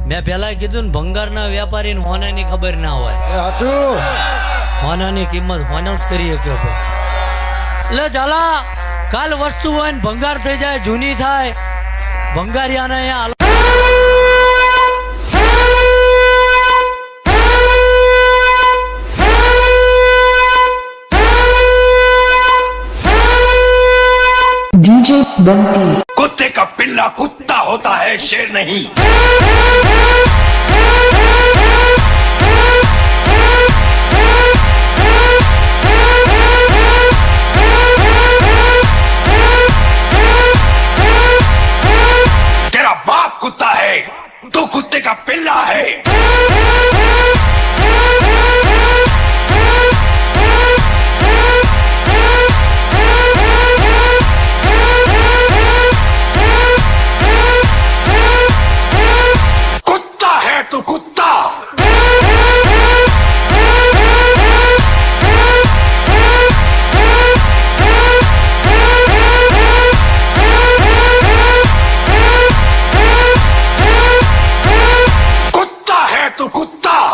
મેં પેલા કીધું ને, ભંગારના વેપારીને હોનાની ખબર ના હોય. હોનાની કિંમત હોના જ કરી શકે. એટલે ચાલા કાલ વસ્તુ હોય ને ભંગાર થઈ જાય, જૂની થાય, ભંગારિયાને અહીંયા डीजे बंटी। कुत्ते का पिल्ला कुत्ता होता है, शेर नहीं। तेरा बाप कुत्ता है, तू कुत्ते का पिल्ला है। तू कुत्ता कुत्ता है, तू कुत्ता।